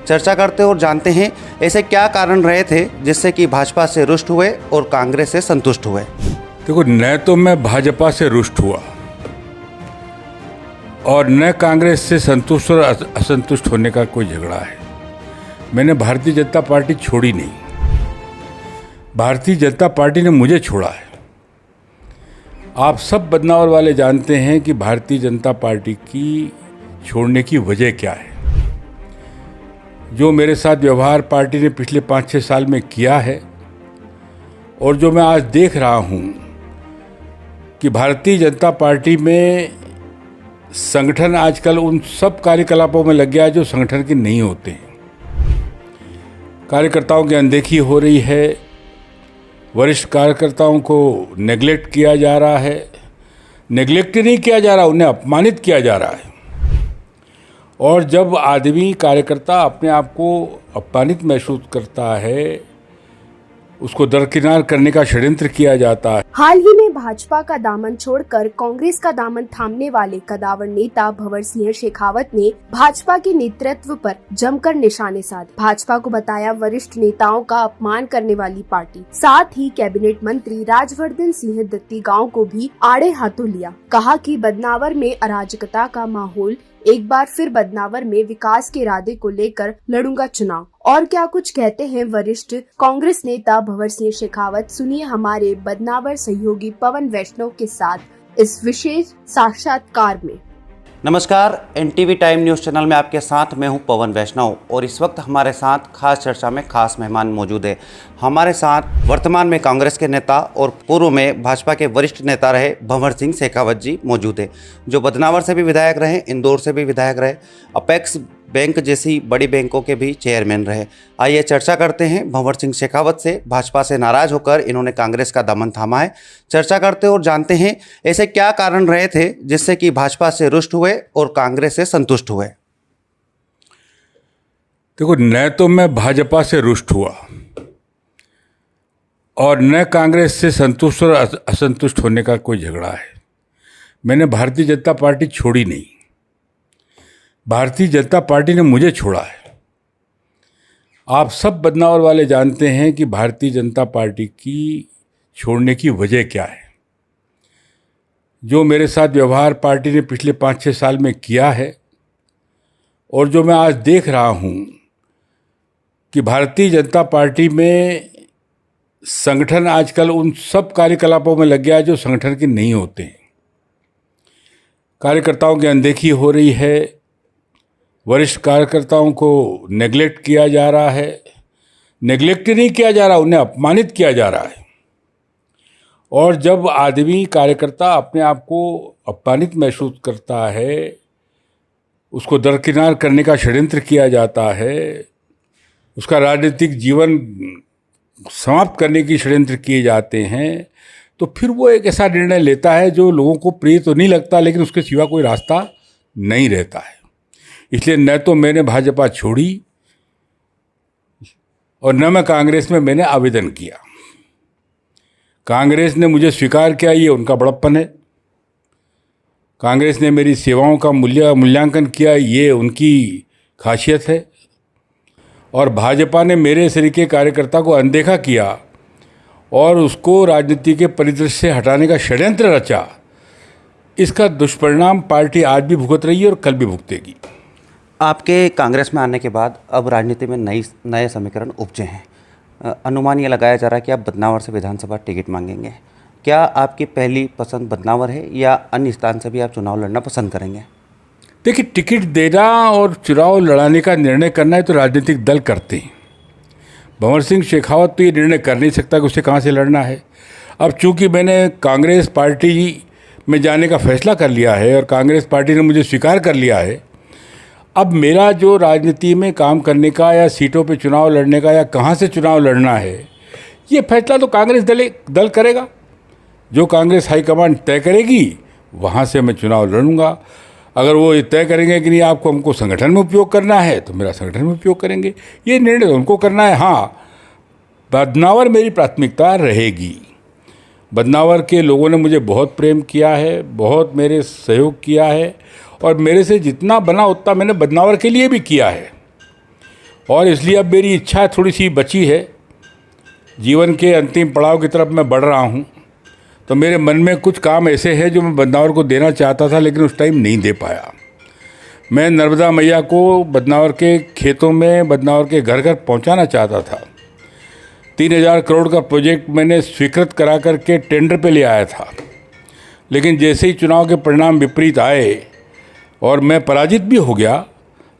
चर्चा करते और जानते हैं ऐसे क्या कारण रहे थे जिससे कि भाजपा से रुष्ट हुए और कांग्रेस से संतुष्ट हुए। देखो, न तो मैं भाजपा से रुष्ट हुआ और न कांग्रेस से संतुष्ट और असंतुष्ट होने का कोई झगड़ा है। मैंने भारतीय जनता पार्टी छोड़ी नहीं, भारतीय जनता पार्टी ने मुझे छोड़ा है। आप सब बदनावर वाले जानते हैं कि भारतीय जनता पार्टी की छोड़ने की वजह क्या है। जो मेरे साथ व्यवहार पार्टी ने पिछले 5-6 साल में किया है और जो मैं आज देख रहा हूं कि भारतीय जनता पार्टी में संगठन आजकल उन सब कार्यकलापों में लग गया है जो संगठन के नहीं होते हैं। कार्यकर्ताओं की अनदेखी हो रही है, वरिष्ठ कार्यकर्ताओं को नेगलेक्ट किया जा रहा है। नेगलेक्ट नहीं किया जा रहा, उन्हें अपमानित किया जा रहा है। और जब आदमी कार्यकर्ता अपने आप को अपमानित महसूस करता है, उसको दरकिनार करने का षड्यंत्र किया जाता है। हाल ही में भाजपा का दामन छोड़कर कांग्रेस का दामन थामने वाले कदावर नेता भंवर सिंह शेखावत ने भाजपा के नेतृत्व पर जमकर निशाने साधे। भाजपा को बताया वरिष्ठ नेताओं का अपमान करने वाली पार्टी। साथ ही कैबिनेट मंत्री राजवर्धन सिंह दत्तीगांव को भी आड़े हाथों लिया। कहा कि बदनावर में अराजकता का माहौल, एक बार फिर बदनावर में विकास के इरादे को लेकर लड़ूंगा चुनाव। और क्या कुछ कहते हैं वरिष्ठ कांग्रेस नेता भंवर सिंह शेखावत, सुनिए हमारे बदनावर सहयोगी पवन वैष्णव के साथ इस विशेष साक्षात्कार में। नमस्कार, एनटीवी टाइम न्यूज़ चैनल में आपके साथ मैं हूं पवन वैष्णव और इस वक्त हमारे साथ खास चर्चा में खास मेहमान मौजूद है। हमारे साथ वर्तमान में कांग्रेस के नेता और पूर्व में भाजपा के वरिष्ठ नेता रहे भंवर सिंह शेखावत जी मौजूद है, जो बदनावर से भी विधायक रहे, इंदौर से भी विधायक रहे, अपेक्स बैंक जैसी बड़ी बैंकों के भी चेयरमैन रहे। आइए चर्चा करते हैं भंवर सिंह शेखावत से। भाजपा से नाराज होकर इन्होंने कांग्रेस का दामन थामा है। चर्चा करते और जानते हैं ऐसे क्या कारण रहे थे जिससे कि भाजपा से रुष्ट हुए और कांग्रेस से संतुष्ट हुए। देखो, न तो मैं भाजपा से रुष्ट हुआ और न कांग्रेस से संतुष्ट और असंतुष्ट होने का कोई झगड़ा है। मैंने भारतीय जनता पार्टी छोड़ी नहीं, भारतीय जनता पार्टी ने मुझे छोड़ा है। आप सब बदनावर वाले जानते हैं कि भारतीय जनता पार्टी की छोड़ने की वजह क्या है। जो मेरे साथ व्यवहार पार्टी ने पिछले 5-6 साल में किया है और जो मैं आज देख रहा हूं कि भारतीय जनता पार्टी में संगठन आजकल उन सब कार्यकलापों में लग गया है जो संगठन के नहीं होते हैं। कार्यकर्ताओं की अनदेखी हो रही है, वरिष्ठ कार्यकर्ताओं को नेगलेक्ट किया जा रहा है। नेगलेक्ट नहीं किया जा रहा, उन्हें अपमानित किया जा रहा है। और जब आदमी कार्यकर्ता अपने आप को अपमानित महसूस करता है, उसको दरकिनार करने का षड्यंत्र किया जाता है, उसका राजनीतिक जीवन समाप्त करने की षड्यंत्र किए जाते हैं, तो फिर वो एक ऐसा निर्णय लेता है जो लोगों को प्रिय तो नहीं लगता, लेकिन उसके सिवा कोई रास्ता नहीं रहता है। इसलिए न तो मैंने भाजपा छोड़ी और न मैं कांग्रेस में मैंने आवेदन किया। कांग्रेस ने मुझे स्वीकार किया, ये उनका बड़प्पन है। कांग्रेस ने मेरी सेवाओं का मूल्यांकन किया, ये उनकी खासियत है। और भाजपा ने मेरे सरीके कार्यकर्ता को अनदेखा किया और उसको राजनीति के परिदृश्य से हटाने का षड्यंत्र रचा। इसका दुष्परिणाम पार्टी आज भी भुगत रही है और कल भी भुगतेगी। आपके कांग्रेस में आने के बाद अब राजनीति में नए समीकरण उपजे हैं। अनुमान ये लगाया जा रहा है कि आप बदनावर से विधानसभा टिकट मांगेंगे। क्या आपकी पहली पसंद बदनावर है या अन्य स्थान से भी आप चुनाव लड़ना पसंद करेंगे? देखिए, टिकट देना और चुनाव लड़ाने का निर्णय करना है तो राजनीतिक दल करते हैं। भंवर सिंह शेखावत तो ये निर्णय कर नहीं सकता कि उसे कहाँ से लड़ना है। अब चूंकि मैंने कांग्रेस पार्टी में जाने का फैसला कर लिया है और कांग्रेस पार्टी ने मुझे स्वीकार कर लिया है, अब मेरा जो राजनीति में काम करने का या सीटों पे चुनाव लड़ने का या कहाँ से चुनाव लड़ना है, ये फैसला तो कांग्रेस दल करेगा। जो कांग्रेस हाईकमांड तय करेगी वहाँ से मैं चुनाव लड़ूंगा। अगर वो ये तय करेंगे कि नहीं आपको हमको संगठन में उपयोग करना है तो मेरा संगठन में उपयोग करेंगे, ये निर्णय उनको करना है। हाँ, बदनावर मेरी प्राथमिकता रहेगी। बदनावर के लोगों ने मुझे बहुत प्रेम किया है, बहुत मेरे सहयोग किया है और मेरे से जितना बना उतना मैंने बदनावर के लिए भी किया है। और इसलिए अब मेरी इच्छा थोड़ी सी बची है, जीवन के अंतिम पड़ाव की तरफ मैं बढ़ रहा हूँ। तो मेरे मन में कुछ काम ऐसे हैं जो मैं बदनावर को देना चाहता था, लेकिन उस टाइम नहीं दे पाया। मैं नर्मदा मैया को बदनावर के खेतों में, बदनावर के घर घर पहुँचाना चाहता था। 3000 करोड़ का प्रोजेक्ट मैंने स्वीकृत करा करके टेंडर पे ले आया था, लेकिन जैसे ही चुनाव के परिणाम विपरीत आए और मैं पराजित भी हो गया,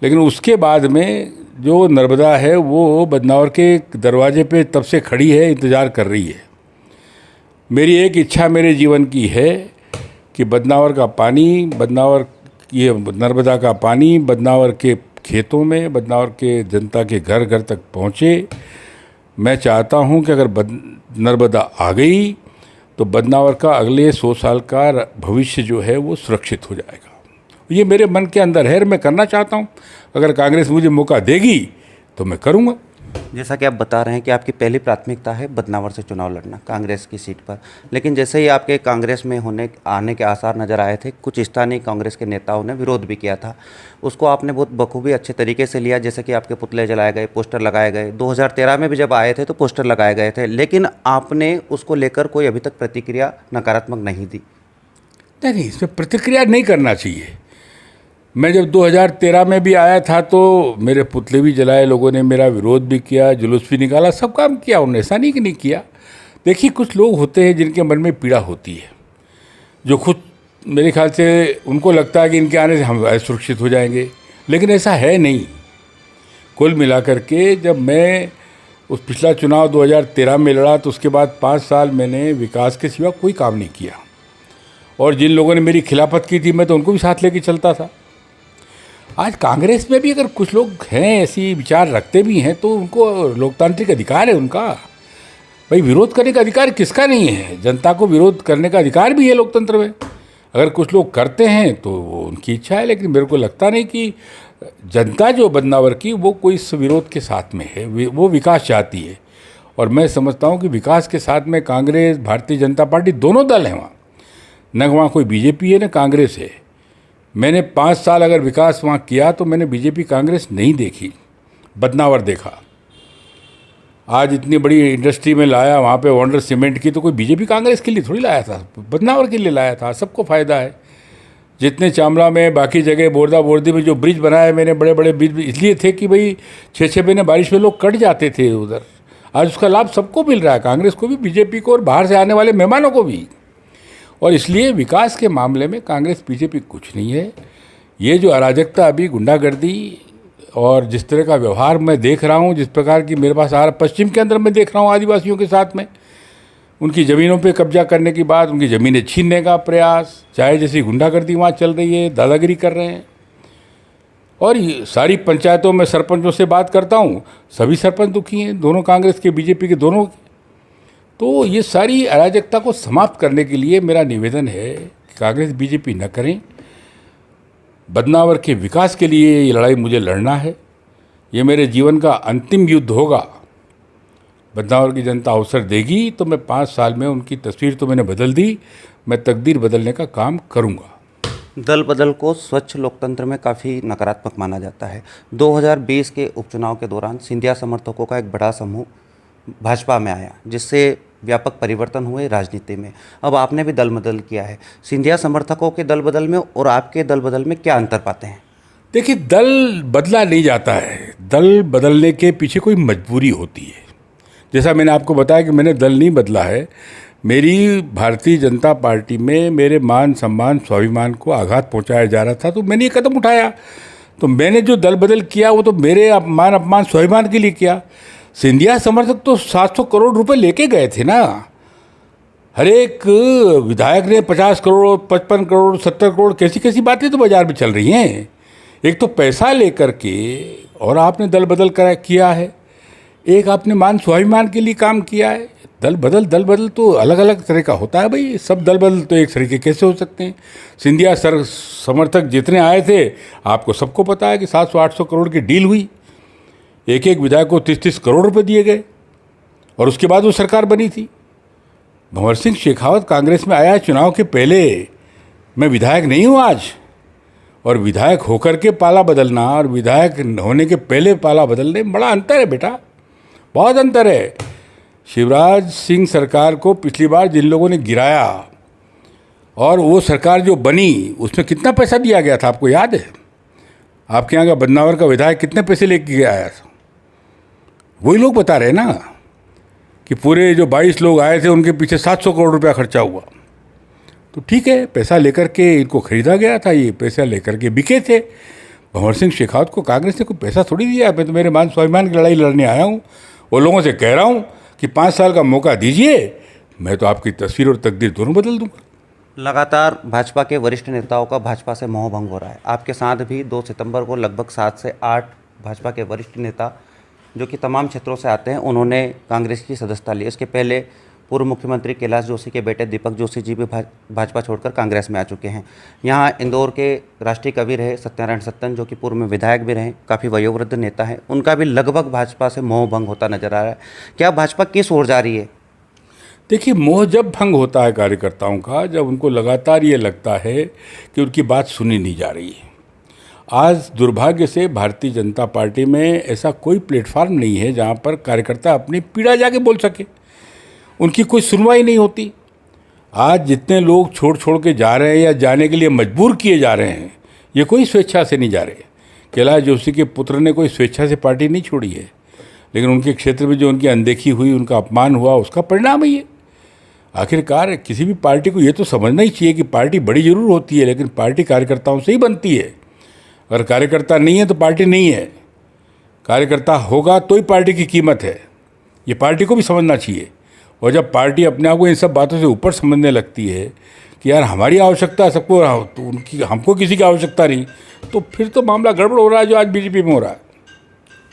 लेकिन उसके बाद में जो नर्मदा है वो बदनावर के दरवाजे पे तब से खड़ी है, इंतज़ार कर रही है। मेरी एक इच्छा मेरे जीवन की है कि बदनावर का पानी, ये नर्मदा का पानी बदनावर के खेतों में, बदनावर के जनता के घर घर तक पहुँचे। मैं चाहता हूं कि अगर नर्मदा आ गई तो बदनावर का अगले 100 साल का भविष्य जो है वो सुरक्षित हो जाएगा। ये मेरे मन के अंदर है, मैं करना चाहता हूं। अगर कांग्रेस मुझे मौका देगी तो मैं करूंगा। जैसा कि आप बता रहे हैं कि आपकी पहली प्राथमिकता है बदनावर से चुनाव लड़ना कांग्रेस की सीट पर, लेकिन जैसे ही आपके कांग्रेस में आने के आसार नज़र आए थे, कुछ स्थानीय कांग्रेस के नेताओं ने विरोध भी किया था। उसको आपने बहुत बखूबी अच्छे तरीके से लिया, जैसे कि आपके पुतले जलाए गए, पोस्टर लगाए गए। 2013 में भी जब आए थे तो पोस्टर लगाए गए थे, लेकिन आपने उसको लेकर कोई अभी तक प्रतिक्रिया नकारात्मक नहीं दी। नहीं, इसमें प्रतिक्रिया नहीं करना चाहिए। मैं जब 2013 में भी आया था तो मेरे पुतले भी जलाए, लोगों ने मेरा विरोध भी किया, जुलूस भी निकाला, सब काम किया उन्होंने, ऐसा नहीं कि नहीं किया। देखिए, कुछ लोग होते हैं जिनके मन में पीड़ा होती है, जो खुद मेरे ख्याल से उनको लगता है कि इनके आने से हम सुरक्षित हो जाएंगे, लेकिन ऐसा है नहीं। कुल मिलाकर के जब मैं उस पिछला चुनाव 2013 में लड़ा तो उसके बाद 5 साल मैंने विकास के सिवा कोई काम नहीं किया, और जिन लोगों ने मेरी खिलाफत की थी मैं तो उनको भी साथ लेके चलता था। आज कांग्रेस में भी अगर कुछ लोग हैं ऐसी विचार रखते भी हैं तो उनको लोकतांत्रिक अधिकार है उनका। भाई, विरोध करने का अधिकार किसका नहीं है? जनता को विरोध करने का अधिकार भी है लोकतंत्र में। अगर कुछ लोग करते हैं तो वो उनकी इच्छा है, लेकिन मेरे को लगता नहीं कि जनता जो बदनावर की वो कोई इस विरोध के साथ में है। वो विकास चाहती है, और मैं समझता हूँ कि विकास के साथ में कांग्रेस, भारतीय जनता पार्टी दोनों दल हैं वहाँ। न वहाँ कोई बीजेपी है न कांग्रेस है। मैंने 5 साल अगर विकास वहाँ किया तो मैंने बीजेपी कांग्रेस नहीं देखी, बदनावर देखा। आज इतनी बड़ी इंडस्ट्री में लाया, वहाँ पे वंडर सीमेंट की, तो कोई बीजेपी कांग्रेस के लिए थोड़ी लाया था, बदनावर के लिए लाया था। सबको फ़ायदा है। जितने चामला में, बाकी जगह बोरदा बोरदी में जो ब्रिज बनाए मैंने, बड़े बड़े ब्रिज इसलिए थे कि भाई 6-6 महीने बारिश में लोग कट जाते थे उधर। आज उसका लाभ सबको मिल रहा है, कांग्रेस को भी, बीजेपी को, और बाहर से आने वाले मेहमानों को भी। और इसलिए विकास के मामले में कांग्रेस बीजेपी कुछ नहीं है। ये जो अराजकता अभी, गुंडागर्दी और जिस तरह का व्यवहार मैं देख रहा हूँ, जिस प्रकार की मेरे पास पश्चिम के अंदर मैं देख रहा हूँ आदिवासियों के साथ में, उनकी ज़मीनों पे कब्जा करने की बात, उनकी ज़मीनें छीनने का प्रयास, चाहे जैसी गुंडागर्दी वहाँ चल रही है, दादागिरी कर रहे हैं। और सारी पंचायतों में सरपंचों से बात करता हूँ, सभी सरपंच दुखी हैं, दोनों कांग्रेस के, बीजेपी के, दोनों। तो ये सारी अराजकता को समाप्त करने के लिए मेरा निवेदन है कि कांग्रेस बीजेपी न करें। बदनावर के विकास के लिए ये लड़ाई मुझे लड़ना है। ये मेरे जीवन का अंतिम युद्ध होगा। बदनावर की जनता अवसर देगी तो मैं 5 साल में, उनकी तस्वीर तो मैंने बदल दी, मैं तकदीर बदलने का काम करूँगा। दल बदल को स्वच्छ लोकतंत्र में काफ़ी नकारात्मक माना जाता है। 2020 के उपचुनाव के दौरान सिंधिया समर्थकों का एक बड़ा समूह भाजपा में आया, जिससे व्यापक परिवर्तन हुए राजनीति में। अब आपने भी दल बदल किया है। सिंधिया समर्थकों के दल बदल में और आपके दल बदल में क्या अंतर पाते हैं? देखिए, दल बदला नहीं जाता है, दल बदलने के पीछे कोई मजबूरी होती है। जैसा मैंने आपको बताया कि मैंने दल नहीं बदला है। मेरी भारतीय जनता पार्टी में मेरे मान सम्मान, स्वाभिमान को आघात पहुंचाया जा रहा था, तो मैंने ये कदम उठाया। तो मैंने जो दल बदल किया वो तो मेरे मान अपमान, स्वाभिमान के लिए किया। सिंधिया समर्थक तो 700 करोड़ रुपए लेके गए थे ना। हर एक विधायक ने 50 करोड़, 55 करोड़, 70 करोड़, कैसी कैसी बातें तो बाजार में चल रही हैं। एक तो पैसा लेकर के और आपने दल बदल किया है, एक आपने मान स्वाभिमान के लिए काम किया है। दल बदल तो अलग अलग तरह का होता है भाई। सब दल बदल तो एक तरीके कैसे हो सकते हैं? सिंधिया समर्थक जितने आए थे, आपको सबको पता है कि 700-800 करोड़ की डील हुई। एक एक विधायक को 30-30 करोड़ रुपए दिए गए, और उसके बाद वो सरकार बनी थी। भंवर सिंह शेखावत कांग्रेस में आया चुनाव के पहले। मैं विधायक नहीं हूँ आज, और विधायक होकर के पाला बदलना और विधायक होने के पहले पाला बदलने में बड़ा अंतर है बेटा, बहुत अंतर है। शिवराज सिंह सरकार को पिछली बार जिन लोगों ने गिराया और वो सरकार जो बनी उसमें कितना पैसा दिया गया था आपको याद है? आपके यहाँ का बदनावर का विधायक कितने पैसे लेके आया था? वही लोग बता रहे ना कि पूरे जो 22 लोग आए थे उनके पीछे 700 करोड़ रुपया खर्चा हुआ। तो ठीक है, पैसा लेकर के इनको खरीदा गया था, ये पैसा लेकर के बिके थे। भंवर सिंह शेखावत को कांग्रेस ने कोई पैसा थोड़ी दिया। मैं तो मेरे मान स्वाभिमान की लड़ाई लड़ने आया हूँ। वो लोगों से कह रहा हूँ कि 5 साल का मौका दीजिए, मैं तो आपकी तस्वीर और तकदीर दोनों बदल दूंगा। लगातार भाजपा के वरिष्ठ नेताओं का भाजपा से मोह भंग हो रहा है। आपके साथ भी 2 सितंबर को लगभग 7 से 8 भाजपा के वरिष्ठ नेता जो कि तमाम क्षेत्रों से आते हैं, उन्होंने कांग्रेस की सदस्यता ली। इसके पहले पूर्व मुख्यमंत्री कैलाश जोशी के बेटे दीपक जोशी जी भी भाजपा छोड़कर कांग्रेस में आ चुके हैं। यहाँ इंदौर के राष्ट्रीय कवि रहे सत्यनारायण सत्तन, जो कि पूर्व में विधायक भी रहे, काफ़ी वयोवृद्ध नेता हैं, उनका भी लगभग भाजपा से मोह भंग होता नजर आ रहा है। क्या भाजपा किस ओर जा रही है? देखिए, मोह जब भंग होता है कार्यकर्ताओं का, जब उनको लगातार ये लगता है कि उनकी बात सुनी नहीं जा रही है। आज दुर्भाग्य से भारतीय जनता पार्टी में ऐसा कोई प्लेटफार्म नहीं है जहाँ पर कार्यकर्ता अपनी पीड़ा जाके बोल सके। उनकी कोई सुनवाई नहीं होती। आज जितने लोग छोड़ के जा रहे हैं या जाने के लिए मजबूर किए जा रहे हैं, ये कोई स्वेच्छा से नहीं जा रहे। कैलाश जोशी के पुत्र ने कोई स्वेच्छा से पार्टी नहीं छोड़ी है, लेकिन उनके क्षेत्र में जो उनकी अनदेखी हुई, उनका अपमान हुआ, उसका परिणाम है ये। आखिरकार किसी भी पार्टी को ये तो समझना ही चाहिए कि पार्टी बड़ी जरूर होती है, लेकिन पार्टी कार्यकर्ताओं से ही बनती है। अगर कार्यकर्ता नहीं है तो पार्टी नहीं है। कार्यकर्ता होगा तो ही पार्टी की कीमत है, ये पार्टी को भी समझना चाहिए। और जब पार्टी अपने आप को इन सब बातों से ऊपर समझने लगती है कि यार हमारी आवश्यकता सबको, तो उनकी हमको किसी की आवश्यकता नहीं, तो फिर तो मामला गड़बड़ हो रहा है जो आज बीजेपी में हो रहा है।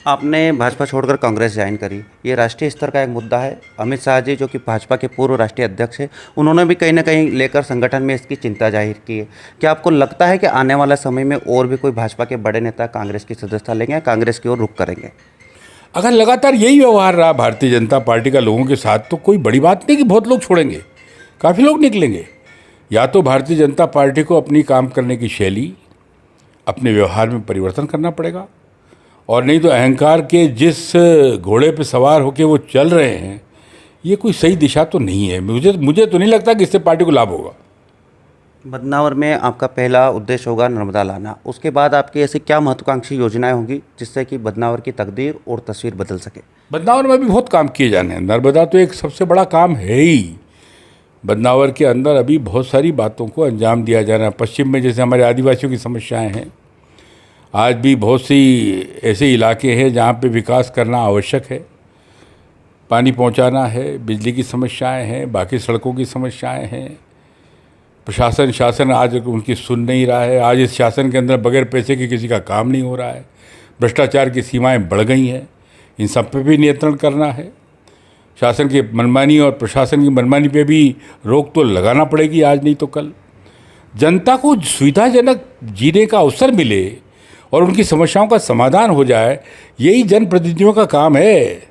आपने भाजपा छोड़कर कांग्रेस ज्वाइन करी, ये राष्ट्रीय स्तर का एक मुद्दा है। अमित शाह जी जो कि भाजपा के पूर्व राष्ट्रीय अध्यक्ष हैं, उन्होंने भी कहीं ना कहीं लेकर संगठन में इसकी चिंता जाहिर की है। क्या आपको लगता है कि आने वाला समय में और भी कोई भाजपा के बड़े नेता कांग्रेस की सदस्यता लेंगे या कांग्रेस की ओर रुख करेंगे? अगर लगातार यही व्यवहार रहा भारतीय जनता पार्टी का लोगों के साथ, तो कोई बड़ी बात नहीं कि बहुत लोग छोड़ेंगे, काफ़ी लोग निकलेंगे। या तो भारतीय जनता पार्टी को अपनी काम करने की शैली, अपने व्यवहार में परिवर्तन करना पड़ेगा, और नहीं तो अहंकार के जिस घोड़े पे सवार होकर वो चल रहे हैं, ये कोई सही दिशा तो नहीं है। मुझे तो नहीं लगता कि इससे पार्टी को लाभ होगा। बदनावर में आपका पहला उद्देश्य होगा नर्मदा लाना, उसके बाद आपकी ऐसी क्या महत्वाकांक्षी योजनाएं होंगी जिससे कि बदनावर की तकदीर और तस्वीर बदल सके? बदनावर में भी बहुत काम किए जाने हैं। नर्मदा तो एक सबसे बड़ा काम है ही। बदनावर के अंदर अभी बहुत सारी बातों को अंजाम दिया जा रहा है। पश्चिम में जैसे हमारे आदिवासियों की समस्याएं हैं, आज भी बहुत सी ऐसे इलाके हैं जहाँ पे विकास करना आवश्यक है। पानी पहुँचाना है, बिजली की समस्याएं हैं, बाकी सड़कों की समस्याएं हैं। शासन आज उनकी सुन नहीं रहा है। आज इस शासन के अंदर बगैर पैसे के किसी का काम नहीं हो रहा है। भ्रष्टाचार की सीमाएं बढ़ गई हैं, इन सब पे भी नियंत्रण करना है। शासन की मनमानी और प्रशासन की मनमानी पे भी रोक तो लगाना पड़ेगी, आज नहीं तो कल। जनता को सुविधाजनक जीने का अवसर मिले और उनकी समस्याओं का समाधान हो जाए, यही जनप्रतिनिधियों का काम है।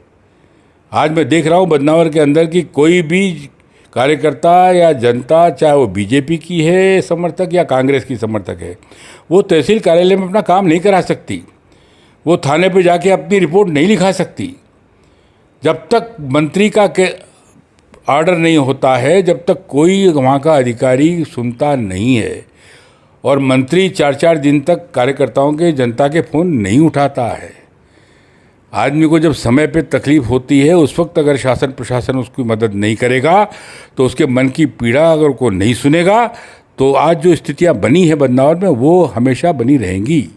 आज मैं देख रहा हूँ बदनावर के अंदर कि कोई भी कार्यकर्ता या जनता, चाहे वो बीजेपी की है समर्थक या कांग्रेस की समर्थक है, वो तहसील कार्यालय में अपना काम नहीं करा सकती, वो थाने पे जाके अपनी रिपोर्ट नहीं लिखा सकती। जब तक मंत्री का ऑर्डर नहीं होता है, जब तक कोई वहाँ का अधिकारी सुनता नहीं है, और मंत्री 4-4 दिन तक कार्यकर्ताओं के, जनता के फ़ोन नहीं उठाता है। आदमी को जब समय पे तकलीफ होती है, उस वक्त अगर शासन प्रशासन उसकी मदद नहीं करेगा, तो उसके मन की पीड़ा अगर को नहीं सुनेगा, तो आज जो स्थितियां बनी है बदनावर में, वो हमेशा बनी रहेंगी।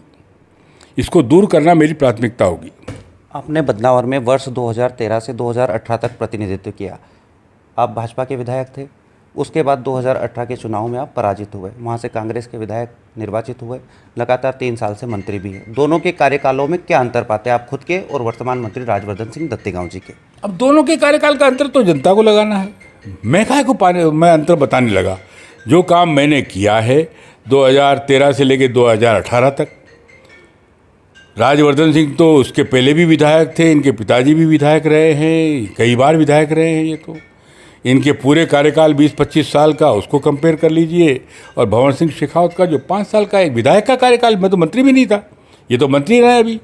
इसको दूर करना मेरी प्राथमिकता होगी। आपने बदनावर में वर्ष 2013 से 2018 तक प्रतिनिधित्व किया। आप भाजपा के विधायक थे। उसके बाद 2018 के चुनाव में आप पराजित हुए, वहाँ से कांग्रेस के विधायक निर्वाचित हुए, लगातार 3 साल से मंत्री भी हैं। दोनों के कार्यकालों में क्या अंतर पाते हैं आप खुद के और वर्तमान मंत्री राजवर्धन सिंह दत्तीगांव जी के? अब दोनों के कार्यकाल का अंतर तो जनता को लगाना है। मैं मैं अंतर बताने लगा। जो काम मैंने किया है 2013 से लेकर 2018 तक, राजवर्धन सिंह तो उसके पहले भी विधायक थे, इनके पिताजी भी विधायक रहे हैं, कई बार विधायक रहे हैं। ये तो इनके पूरे कार्यकाल 20-25 साल का उसको कंपेयर कर लीजिए, और भंवर सिंह शेखावत का जो 5 साल का एक विधायक का कार्यकाल, मैं तो मंत्री भी नहीं था, ये तो मंत्री रहे अभी।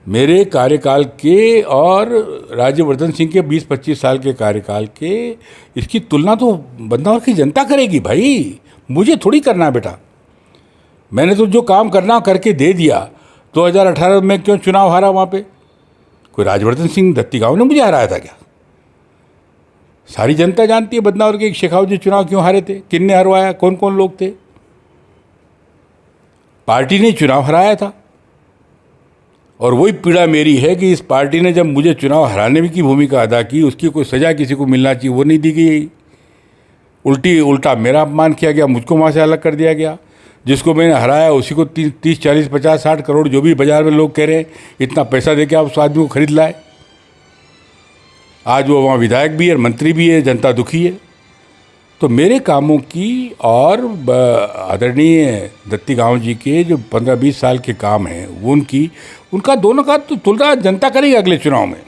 मेरे कार्यकाल के और राज्यवर्धन सिंह के 20-25 साल के कार्यकाल के, इसकी तुलना तो बदनावर की जनता करेगी भाई, मुझे थोड़ी करना है बेटा। मैंने तो जो काम करना करके दे दिया। 2018 में क्यों चुनाव हारा वहाँ पे? कोई राजवर्धन सिंह दत्तीगांव ने मुझे हराया था क्या? सारी जनता जानती है बदनावर के शेखावत जी चुनाव क्यों हारे थे, किन ने हरवाया, कौन कौन लोग थे। पार्टी ने चुनाव हराया था, और वही पीड़ा मेरी है कि इस पार्टी ने जब मुझे चुनाव हराने की भूमिका अदा की, उसकी कोई सजा किसी को मिलना चाहिए, वो नहीं दी गई। उल्टा मेरा अपमान किया गया, मुझको वहाँ से अलग कर दिया गया। जिसको मैंने हराया उसी को 30, 40, 50, 60 करोड़ जो भी बाजार में लोग कह रहे हैं, इतना पैसा दे के आप उस आदमी को खरीद लाए। आज वो वहाँ विधायक भी है, मंत्री भी है, जनता दुखी है। तो मेरे कामों की और आदरणीय दत्तीगांव जी के जो 15-20 साल के काम हैं वो उनका दोनों का तो तुलना जनता करेगी अगले चुनाव में।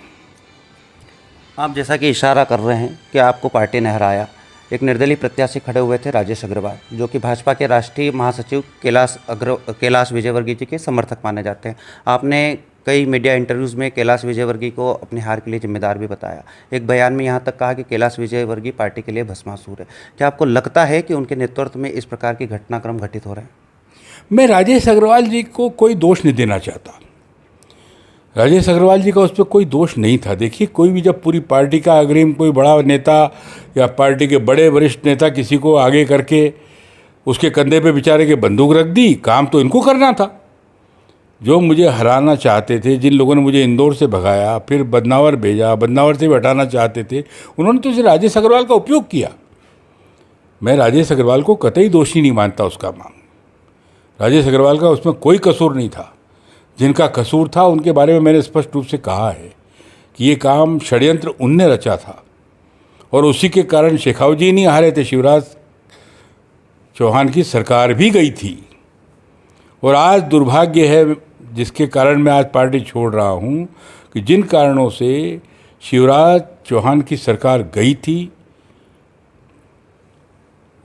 आप जैसा कि इशारा कर रहे हैं कि आपको पार्टी ने हराया, एक निर्दलीय प्रत्याशी खड़े हुए थे राजेश अग्रवाल, जो कि भाजपा के राष्ट्रीय महासचिव कैलाश विजयवर्गीय जी के समर्थक माने जाते हैं। आपने कई मीडिया इंटरव्यूज़ में कैलाश विजयवर्गीय को अपनी हार के लिए जिम्मेदार भी बताया। एक बयान में यहाँ तक कहा कि कैलाश विजयवर्गीय पार्टी के लिए भस्मासुर है। क्या आपको लगता है कि उनके नेतृत्व में इस प्रकार के घटनाक्रम घटित हो रहे हैं? मैं राजेश अग्रवाल जी को कोई दोष नहीं देना चाहता। राजेश अग्रवाल जी का उस पर कोई दोष नहीं था। देखिए, कोई भी जब पूरी पार्टी का अग्रिम कोई बड़ा नेता या पार्टी के बड़े वरिष्ठ नेता किसी को आगे करके उसके कंधे पे बेचारे के बंदूक रख दी, काम तो इनको करना था। जो मुझे हराना चाहते थे, जिन लोगों ने मुझे इंदौर से भगाया, फिर बदनावर भेजा, बदनावर से भी हटाना चाहते थे, उन्होंने तो राजेश अग्रवाल का उपयोग किया। मैं राजेश अग्रवाल को कतई दोषी नहीं मानता उसका मांग। राजेश अग्रवाल का उसमें कोई कसूर नहीं था। जिनका कसूर था उनके बारे में मैंने स्पष्ट रूप से कहा है कि ये काम षड्यंत्र उनने रचा था, और उसी के कारण शेखावत जी नहीं हारे थे, शिवराज चौहान की सरकार भी गई थी। और आज दुर्भाग्य है, जिसके कारण मैं आज पार्टी छोड़ रहा हूँ, कि जिन कारणों से शिवराज चौहान की सरकार गई थी,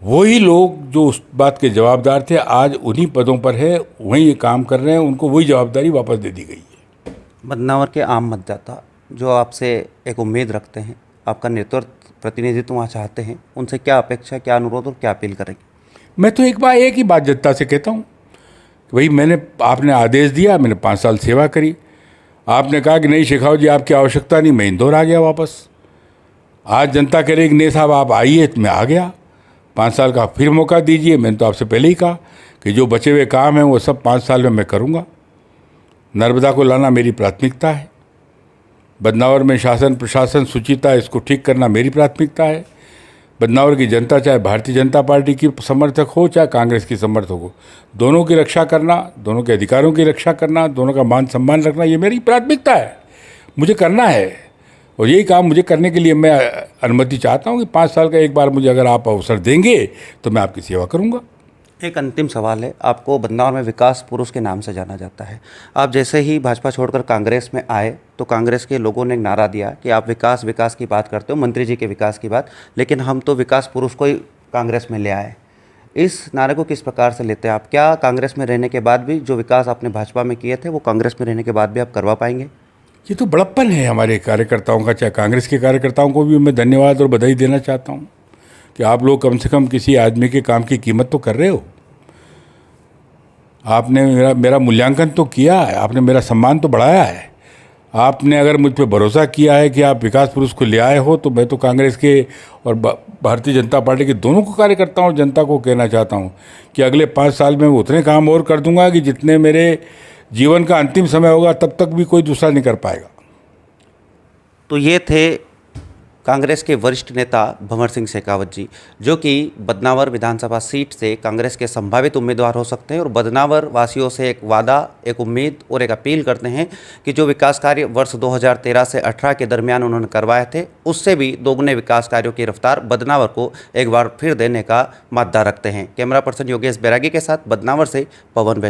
वही लोग जो उस बात के जवाबदार थे आज उन्हीं पदों पर है, वहीं ये काम कर रहे हैं, उनको वही जवाबदारी वापस दे दी गई है। बदनावर के आम मतदाता जो आपसे एक उम्मीद रखते हैं, आपका नेतृत्व प्रतिनिधित्व वहाँ चाहते हैं, उनसे क्या अपेक्षा, क्या अनुरोध और क्या अपील करेंगे? मैं तो एक ही बात जनता से कहता हूँ कि भाई आपने आदेश दिया, मैंने 5 साल सेवा करी। आपने कहा कि नहीं शेखावत जी आपकी आवश्यकता नहीं, मैं इंदौर आ गया वापस। आज जनता कह रही कि नहीं साहब आप आइए, तो मैं आ गया। 5 साल का फिर मौका दीजिए। मैंने तो आपसे पहले ही कहा कि जो बचे हुए काम हैं वो सब 5 साल में मैं करूँगा। नर्मदा को लाना मेरी प्राथमिकता है। बदनावर में शासन प्रशासन शुचिता, इसको ठीक करना मेरी प्राथमिकता है। बदनावर की जनता चाहे भारतीय जनता पार्टी की समर्थक हो चाहे कांग्रेस की समर्थक हो, दोनों की रक्षा करना, दोनों के अधिकारों की रक्षा करना, दोनों का मान सम्मान रखना, ये मेरी प्राथमिकता है। मुझे करना है, और यही काम मुझे करने के लिए मैं अनुमति चाहता हूँ कि 5 साल का एक बार मुझे अगर आप अवसर देंगे तो मैं आपकी सेवा करूँगा। एक अंतिम सवाल है, आपको बदनावर में विकास पुरुष के नाम से जाना जाता है। आप जैसे ही भाजपा छोड़कर कांग्रेस में आए तो कांग्रेस के लोगों ने एक नारा दिया कि आप विकास की बात करते हो, मंत्री जी के विकास की बात, लेकिन हम तो विकास पुरुष को ही कांग्रेस में ले आए। इस नारे को किस प्रकार से लेते हैं आप? क्या कांग्रेस में रहने के बाद भी जो विकास आपने भाजपा में किए थे वो कांग्रेस में रहने के बाद भी आप करवा पाएंगे? ये तो बड़प्पन है हमारे कार्यकर्ताओं का। चाहे कांग्रेस के कार्यकर्ताओं को भी मैं धन्यवाद और बधाई देना चाहता हूँ कि आप लोग कम से कम किसी आदमी के काम की कीमत तो कर रहे हो। आपने मेरा मूल्यांकन तो किया है, आपने मेरा सम्मान तो बढ़ाया है। आपने अगर मुझ पर भरोसा किया है कि आप विकास पुरुष को ले आए हो, तो मैं तो कांग्रेस के और भारतीय जनता पार्टी के दोनों को कार्यकर्ताओं और जनता को कहना चाहता हूँ कि अगले 5 साल में मैं उतने काम और कर दूंगा कि जितने मेरे जीवन का अंतिम समय होगा तब तक भी कोई दूसरा नहीं कर पाएगा। तो ये थे कांग्रेस के वरिष्ठ नेता भंवर सिंह शेखावत जी, जो कि बदनावर विधानसभा सीट से कांग्रेस के संभावित उम्मीदवार हो सकते हैं, और बदनावर वासियों से एक वादा, एक उम्मीद और एक अपील करते हैं कि जो विकास कार्य वर्ष 2013 से 18 के दरमियान उन्होंने करवाए थे, उससे भी दोगुने विकास कार्यों की रफ्तार बदनावर को एक बार फिर देने का मादा रखते हैं। कैमरा पर्सन योगेश बैरागी के साथ बदनावर से पवन।